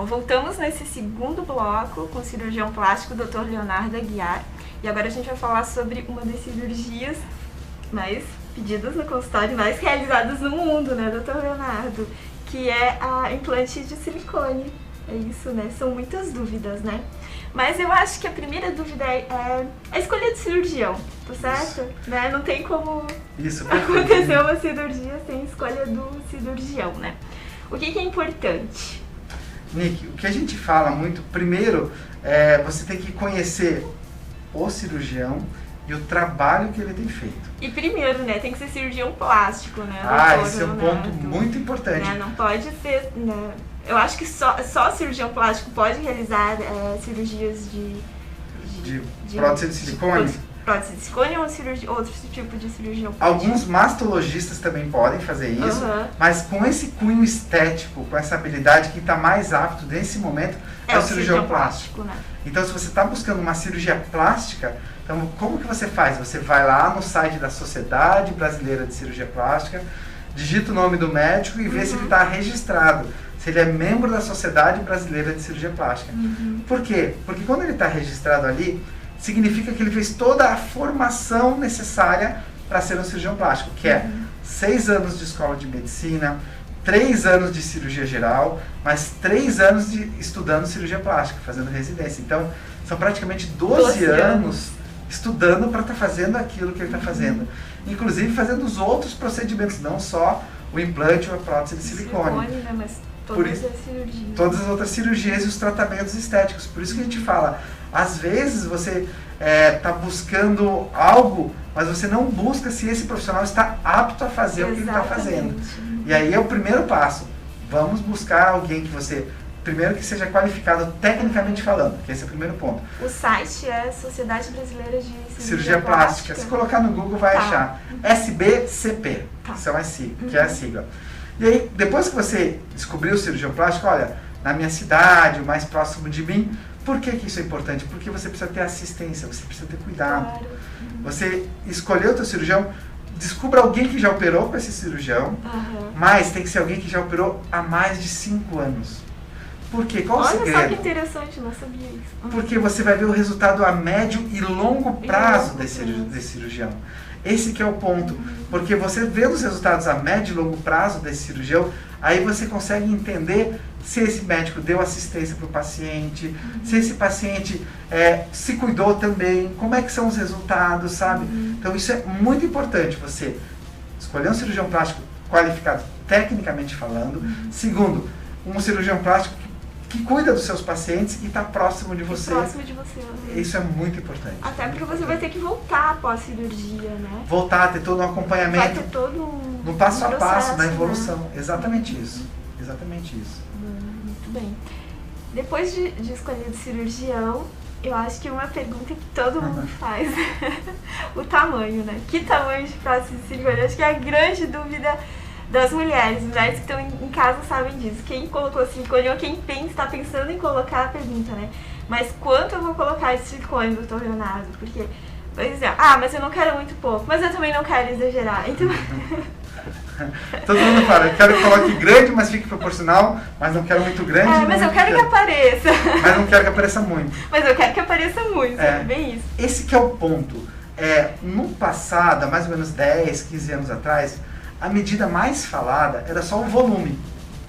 Bom, voltamos nesse segundo bloco com o cirurgião plástico Dr. Leonardo Aguiar. E agora a gente vai falar sobre uma das cirurgias mais pedidas no consultório, mais realizadas no mundo, né, Dr. Leonardo? Que é a implante de silicone. É isso, né? São muitas dúvidas, né? Mas eu acho que a primeira dúvida é a escolha do cirurgião, tá certo? Né? Não tem como acontecer uma cirurgia sem escolha do cirurgião, né? O que é importante? Nick, o que a gente fala muito, primeiro, você tem que conhecer o cirurgião e o trabalho que ele tem feito. E primeiro, né, tem que ser cirurgião plástico, né? Esse é um ponto muito importante. Né? Não pode ser, né? Eu acho que só cirurgião plástico pode realizar cirurgias de prótese de silicone? Prótese de silicone ou outro tipo de cirurgião plástico? Alguns mastologistas também podem fazer isso, mas com esse cunho estético, com essa habilidade, quem está mais apto nesse momento é o cirurgião plástico. Né? Então, se você está buscando uma cirurgia plástica, então como que você faz? Você vai lá no site da Sociedade Brasileira de Cirurgia Plástica, digita o nome do médico e vê se ele está registrado, se ele é membro da Sociedade Brasileira de Cirurgia Plástica. Por quê? Porque quando ele está registrado ali, significa que ele fez toda a formação necessária para ser um cirurgião plástico, que é 6 anos de escola de medicina, 3 anos de cirurgia geral, mais 3 anos estudando cirurgia plástica, fazendo residência. Então, são praticamente 12 anos estudando para estar fazendo aquilo que ele está fazendo. Inclusive fazendo os outros procedimentos, não só o implante ou a prótese de silicone. Né? Mas todas as outras cirurgias e os tratamentos estéticos. Por isso que a gente fala, às vezes você está buscando algo, mas você não busca se esse profissional está apto a fazer o que ele está fazendo. E aí é o primeiro passo. Vamos buscar alguém que você, primeiro, que seja qualificado tecnicamente falando, que esse é o primeiro ponto. O site é Sociedade Brasileira de Cirurgia Plástica. Se colocar no Google vai achar. SBCP, que é a sigla. E aí, depois que você descobriu o cirurgião plástico, olha, na minha cidade, o mais próximo de mim, por que isso é importante? Porque você precisa ter assistência, você precisa ter cuidado. Claro. Você escolheu o teu cirurgião, descubra alguém que já operou com esse cirurgião, mas tem que ser alguém que já operou há mais de 5 anos. Por quê? Qual o segredo? Olha só que interessante, não sabia isso. Porque você vai ver o resultado a médio e longo prazo desse cirurgião. Esse que é o ponto, porque você vê os resultados a médio e longo prazo desse cirurgião, aí você consegue entender se esse médico deu assistência para o paciente, se esse paciente se cuidou também, como é que são os resultados, sabe? Então isso é muito importante, você escolher um cirurgião plástico qualificado tecnicamente falando. Segundo, um cirurgião plástico que cuida dos seus pacientes e está próximo de você. Isso é muito importante. Até porque você vai ter que voltar após a cirurgia, né? Voltar, ter todo um acompanhamento. Vai ter todo no passo a passo, na né? evolução. Exatamente isso. Exatamente isso. Muito bem. Depois de escolher o cirurgião, eu acho que uma pergunta que todo mundo faz, o tamanho, né? Que tamanho de prótese de silicone? Acho que é a grande dúvida das mulheres. Mulheres que estão em casa sabem disso. Quem colocou silicone ou quem está pensando em colocar, pergunta, né? Mas quanto eu vou colocar de silicone, doutor Leonardo? Porque, por exemplo, mas eu não quero muito pouco, mas eu também não quero exagerar. Então... Todo mundo fala, eu quero que coloque grande, mas fique proporcional, mas não quero muito grande. Mas eu quero que apareça. Mas não quero que apareça muito. Mas eu quero que apareça muito, é bem isso. Esse que é o ponto. No passado, há mais ou menos 10, 15 anos atrás, a medida mais falada era só o volume.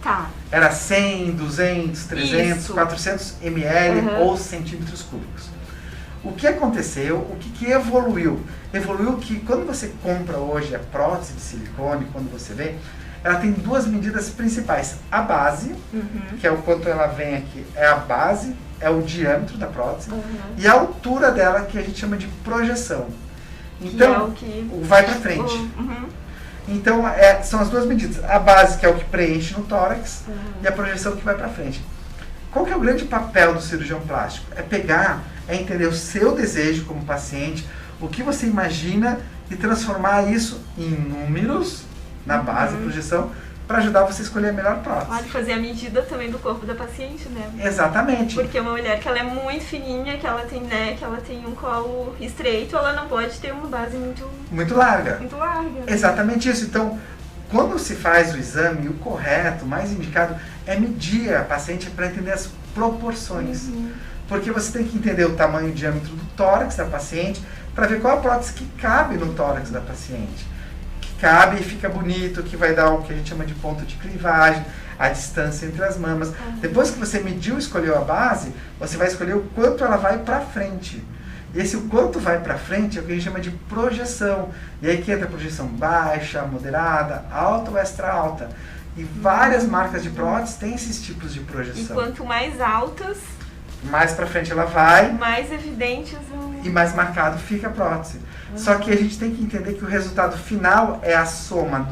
Tá. Era 100, 200, 300, 400 ml ou centímetros cúbicos. O que aconteceu? O que evoluiu? Evoluiu que quando você compra hoje a prótese de silicone, quando você vê, ela tem 2 medidas principais. A base, que é o quanto ela vem aqui, é a base, é o diâmetro da prótese, e a altura dela, que a gente chama de projeção. Então, vai para frente. Então, são as 2 medidas. A base, que é o que preenche no tórax, e a projeção que vai para frente. Qual que é o grande papel do cirurgião plástico? É entender o seu desejo como paciente, o que você imagina e transformar isso em números na base, projeção, para ajudar você a escolher a melhor prótese. Pode fazer a medida também do corpo da paciente, né? Exatamente. Porque uma mulher que ela é muito fininha, que ela tem, né, que ela tem um colo estreito, ela não pode ter uma base muito larga. Muito larga. Exatamente isso. Então, quando se faz o exame, o correto, o mais indicado, é medir a paciente para entender as proporções. Porque você tem que entender o tamanho e o diâmetro do tórax da paciente para ver qual a prótese que cabe no tórax da paciente. Que cabe e fica bonito, que vai dar o que a gente chama de ponto de clivagem, a distância entre as mamas. Depois que você mediu e escolheu a base, você vai escolher o quanto ela vai para frente. E esse o quanto vai para frente é o que a gente chama de projeção. E aí que entra a projeção baixa, moderada, alta ou extra alta. E várias marcas de prótese têm esses tipos de projeção. E quanto mais altas, mais para frente ela vai, mais evidentes e mais marcado fica a prótese. Só que a gente tem que entender que o resultado final é a soma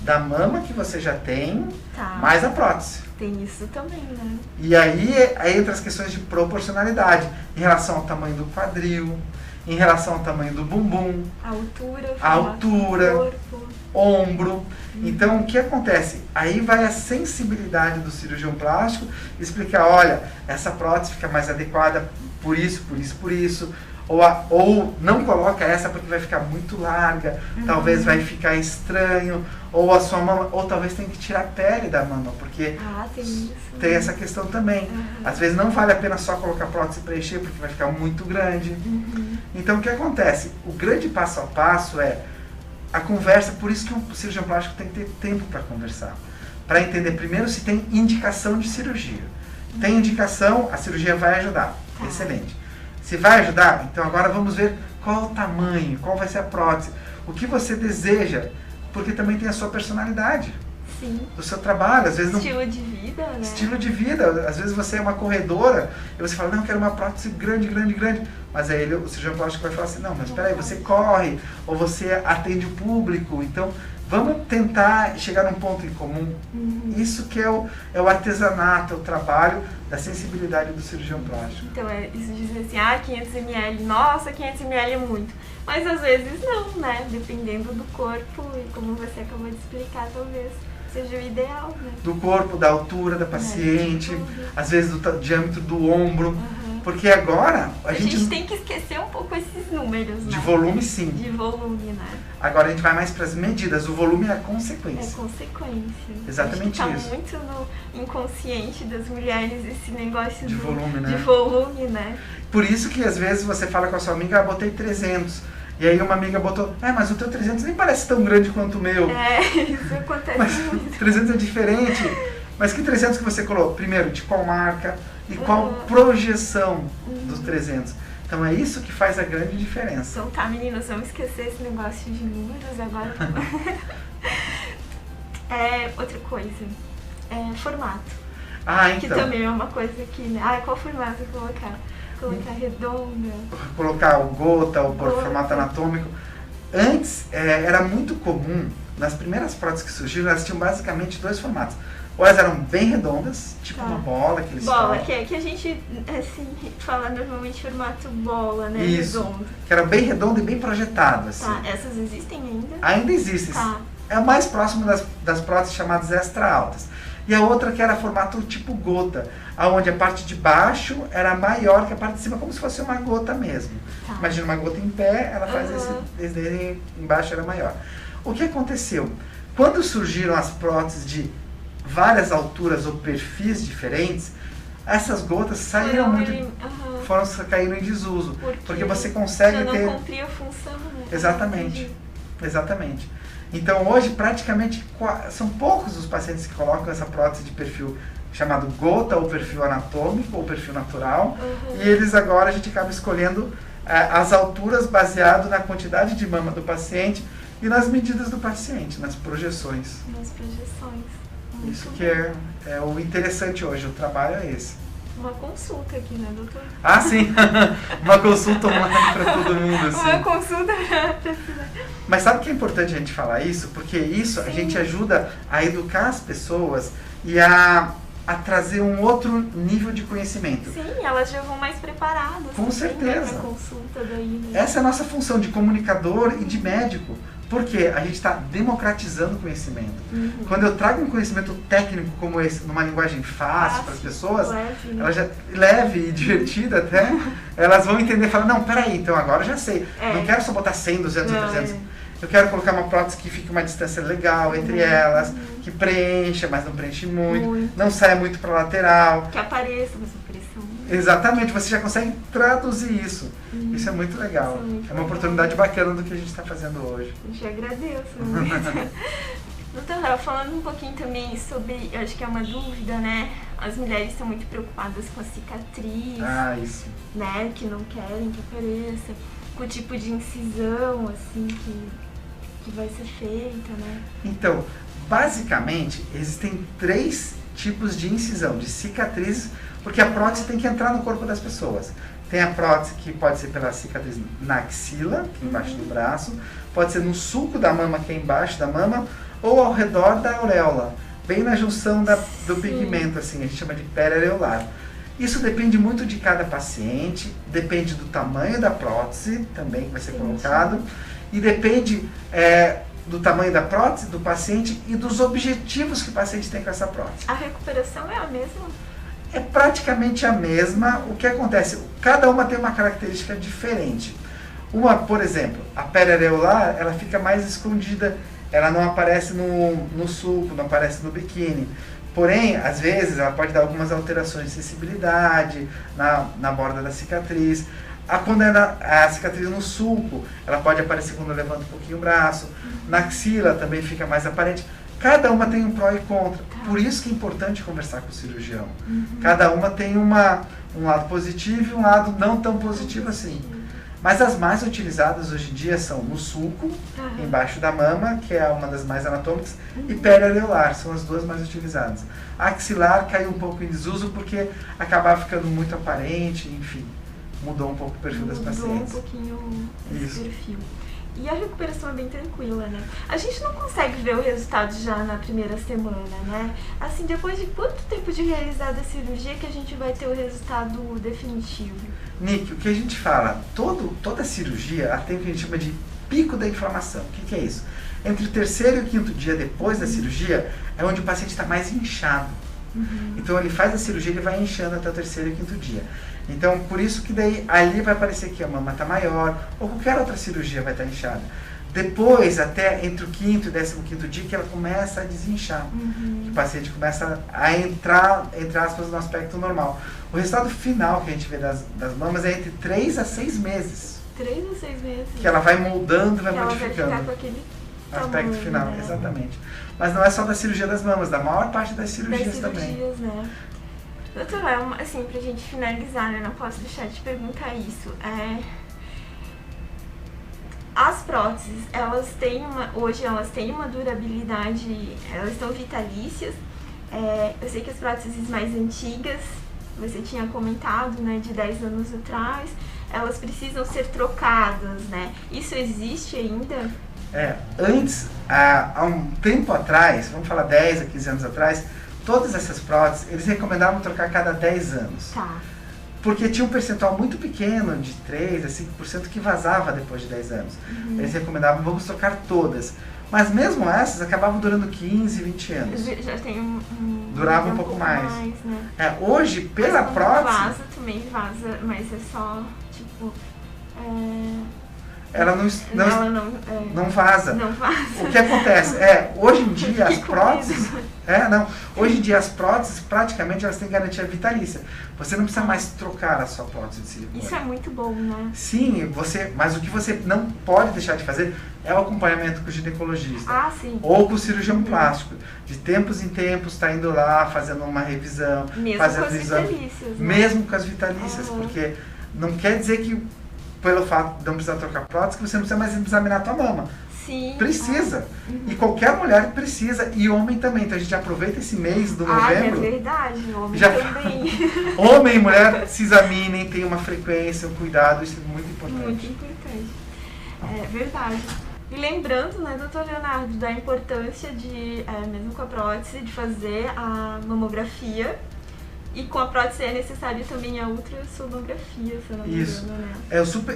da mama que você já tem, mais a prótese. Tem isso também, né? E aí entra as questões de proporcionalidade, em relação ao tamanho do quadril, em relação ao tamanho do bumbum, a altura, corpo, ombro. Então, o que acontece? Aí vai a sensibilidade do cirurgião plástico explicar, olha, essa prótese fica mais adequada por isso, por isso, por isso. Ou não coloca essa porque vai ficar muito larga, talvez vai ficar estranho, ou a sua mama, ou talvez tem que tirar a pele da mama, porque tem essa questão também. Às vezes não vale a pena só colocar prótese e preencher, porque vai ficar muito grande. Então o que acontece? O grande passo a passo é a conversa, por isso que o cirurgião plástico tem que ter tempo para conversar. Para entender primeiro se tem indicação de cirurgia. Tem indicação, a cirurgia vai ajudar. Excelente. Se vai ajudar, então agora vamos ver qual o tamanho, qual vai ser a prótese, o que você deseja, porque também tem a sua personalidade. Sim. Do seu trabalho, às vezes estilo de vida, né? Estilo de vida, às vezes você é uma corredora e você fala, não, eu quero uma prótese grande, grande, grande. Mas aí o cirurgião plástico vai falar assim, não, mas espera aí, você corre, ou você atende o público, então vamos tentar chegar num ponto em comum. Isso que é o artesanato, é o trabalho da sensibilidade do cirurgião plástico. Então, isso diz assim, 500 ml, nossa, 500 ml é muito. Mas às vezes não, né? Dependendo do corpo e como você acabou de explicar, talvez seja o ideal, né? Do corpo, da altura da paciente, às vezes do diâmetro do ombro. Porque agora a gente tem que esquecer um pouco esses números, né? De volume, sim. De volume, né? Agora a gente vai mais para as medidas. O volume é a consequência. É consequência. Exatamente acho que isso. Tá muito no inconsciente das mulheres esse negócio de volume, né? De volume, né? Por isso que às vezes você fala com a sua amiga, botei 300. E aí uma amiga botou, mas o teu 300 nem parece tão grande quanto o meu. Isso acontece mas muito. 300 é diferente. Mas que 300 que você colocou? Primeiro, de qual marca e qual projeção dos 300. Então é isso que faz a grande diferença. Então tá, meninas, vamos esquecer esse negócio de números agora. Outra coisa, formato. Então. Que também é uma coisa que, né? Qual formato colocar? Colocar redonda. Colocar o gota, o formato anatômico. Antes, era muito comum, nas primeiras próteses que surgiram, elas tinham basicamente dois formatos. Ou elas eram bem redondas, tipo uma bola que eles falam. Que a gente, assim, fala normalmente formato bola, né? Isso, redondo. Que era bem redondo e bem projetado, assim. Essas existem ainda? Ainda existem. É o mais próximo das próteses chamadas extra altas. E a outra que era formato tipo gota, onde a parte de baixo era maior que a parte de cima, como se fosse uma gota mesmo. Imagina uma gota em pé, ela faz esse desenho, embaixo era maior. O que aconteceu? Quando surgiram as próteses de várias alturas ou perfis diferentes, essas gotas saíram caíram em desuso. Porque você consegue ter... não cumpria a função, né? Exatamente. Então hoje praticamente são poucos os pacientes que colocam essa prótese de perfil chamado gota ou perfil anatômico ou perfil natural, e eles agora a gente acaba escolhendo as alturas baseado na quantidade de mama do paciente e nas medidas do paciente, nas projeções. Isso que é o interessante hoje, o trabalho é esse. Uma consulta aqui, né, doutor? Sim, uma consulta online para todo mundo. Assim. Uma consulta para... Mas sabe que é importante a gente falar isso? Porque isso a gente ajuda a educar as pessoas e a trazer um outro nível de conhecimento. Sim, elas já vão mais preparadas. Com certeza. Consulta daí, né? Essa é a nossa função de comunicador e de médico. Porque a gente está democratizando o conhecimento. Quando eu trago um conhecimento técnico como esse, numa linguagem fácil para as pessoas, leve e divertida até, elas vão entender e falar, não, peraí, então agora eu já sei. Não quero só botar 100, 200 ou 300. eu quero colocar uma prótese que fique uma distância legal entre elas, que preencha, mas não preenche muito. Não saia muito para lateral. Que apareça, mas não apareça muito. Exatamente, você já consegue traduzir isso. Isso é muito legal. É uma oportunidade bacana do que a gente está fazendo hoje. Eu te agradeço. Doutora, falando um pouquinho também sobre, eu acho que é uma dúvida, né? As mulheres estão muito preocupadas com a cicatriz. Ah, isso. Né? Que não querem que apareça. Com o tipo de incisão, assim, que vai ser feita, né? Então, basicamente, existem 3 tipos de incisão, de cicatrizes, porque a prótese tem que entrar no corpo das pessoas. Tem a prótese que pode ser pela cicatriz na axila, que é embaixo do braço, pode ser no sulco da mama, que é embaixo da mama, ou ao redor da auréola, bem na junção do pigmento, assim, a gente chama de periareolar. Isso depende muito de cada paciente, depende do tamanho da prótese também que vai ser colocado, e depende do tamanho da prótese, do paciente e dos objetivos que o paciente tem com essa prótese. A recuperação é a mesma? É praticamente a mesma. O que acontece? Cada uma tem uma característica diferente. Uma, por exemplo, a periareolar, ela fica mais escondida, ela não aparece no sulco, não aparece no biquíni. Porém, às vezes, ela pode dar algumas alterações de sensibilidade na borda da cicatriz. Quando é a cicatriz no sulco, ela pode aparecer quando levanta um pouquinho o braço. Na axila também fica mais aparente. Cada uma tem um pró e contra. Por isso que é importante conversar com o cirurgião. Cada uma tem um lado positivo e um lado não tão positivo assim. Mas as mais utilizadas hoje em dia são no sulco, embaixo da mama, que é uma das mais anatômicas, e periareolar, são as 2 mais utilizadas. A axilar caiu um pouco em desuso porque acabava ficando muito aparente, enfim, mudou um pouco o perfil das pacientes. Mudou um pouquinho esse perfil. E a recuperação é bem tranquila, né? A gente não consegue ver o resultado já na primeira semana, né? Assim, depois de quanto tempo de realizada a cirurgia que a gente vai ter o resultado definitivo? Nick, o que a gente fala, toda cirurgia ela tem o que a gente chama de pico da inflamação. O que é isso? Entre o 3º e o 5º dia depois da cirurgia é onde o paciente está mais inchado. Então ele faz a cirurgia e ele vai inchando até o 3º e 5º dia. Então por isso que daí ali vai parecer que a mama está maior ou qualquer outra cirurgia vai estar inchada. Depois, até entre o 5º e 15º dia, que ela começa a desinchar. Que o paciente começa a entrar, entre aspas, no aspecto normal. O resultado final que a gente vê das mamas é entre 3 a 6 meses. 3 a 6 meses. Que ela vai moldando, vai que modificando. Ela vai ficar com aquele aspecto tamanho, final, né? Exatamente. Mas não é só da cirurgia das mamas, da maior parte das cirurgias também. Né? Doutora, assim, pra gente finalizar, né, não posso deixar de perguntar isso. As próteses, hoje elas têm uma durabilidade, elas estão vitalícias. Eu sei que as próteses mais antigas, você tinha comentado, né, de 10 anos atrás, elas precisam ser trocadas, né? Isso existe ainda? Antes, há um tempo atrás, vamos falar 10 a 15 anos atrás, todas essas próteses, eles recomendavam trocar a cada 10 anos. Tá. Porque tinha um percentual muito pequeno, de 3 a 5%, que vazava depois de 10 anos. Eles recomendavam, vamos trocar todas. Mas mesmo essas acabavam durando 15, 20 anos. Já tem durava um pouco mais. Né? Hoje, pela prótese... Vaza também, mas é só, tipo... Ela não vaza. Não vaza. O que acontece? Hoje em dia as próteses... Hoje em dia as próteses, praticamente, elas têm garantia vitalícia. Você não precisa mais trocar a sua prótese de silicone. Isso é muito bom, né? Sim, mas o que você não pode deixar de fazer é o acompanhamento com o ginecologista. Sim. Ou com o cirurgião plástico. De tempos em tempos, está indo lá, fazendo uma revisão. Mesmo fazendo com as vitalícias. Né? Mesmo com as vitalícias, porque não quer dizer que, pelo fato de não precisar trocar prótese, que você não precisa mais examinar a tua mama. Sim. Precisa. E qualquer mulher precisa. E homem também. Então a gente aproveita esse mês do novembro. É verdade. Homem também. Homem e mulher se examinem, tenham uma frequência, um cuidado. Isso é muito importante. Muito importante. É verdade. E lembrando, né, doutor Leonardo, da importância de, mesmo com a prótese, de fazer a mamografia. E com a prótese é necessário também a ultrassonografia, se eu não me engano, né?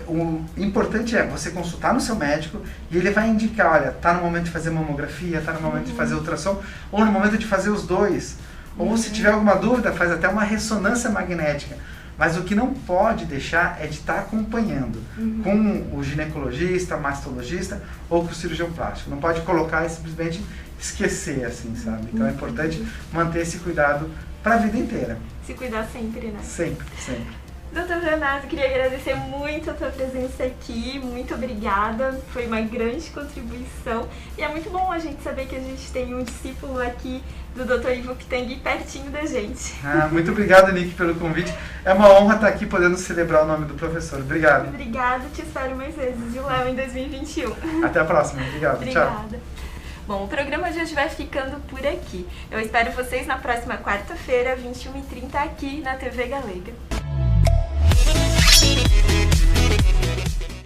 O importante é você consultar no seu médico e ele vai indicar, olha, tá no momento de fazer mamografia, tá no momento de fazer ultrassom, ou no momento de fazer os dois. Ou se tiver alguma dúvida, faz até uma ressonância magnética, Mas o que não pode deixar é de estar acompanhando com o ginecologista, mastologista ou com o cirurgião plástico. Não pode colocar e simplesmente esquecer, assim, sabe? Então é importante manter esse cuidado para a vida inteira. Se cuidar sempre, né? Sempre, sempre. Doutor Leonardo, queria agradecer muito a tua presença aqui, muito obrigada, foi uma grande contribuição e é muito bom a gente saber que a gente tem um discípulo aqui do Dr. Ivo Pitangui pertinho da gente. Muito obrigado, Nick, pelo convite, é uma honra estar aqui podendo celebrar o nome do professor, obrigado. Obrigada, te espero mais vezes, e o Léo em 2021. Até a próxima, obrigado, obrigada. Tchau. Bom, o programa de hoje vai ficando por aqui. Eu espero vocês na próxima quarta-feira, 21h30, aqui na TV Galega.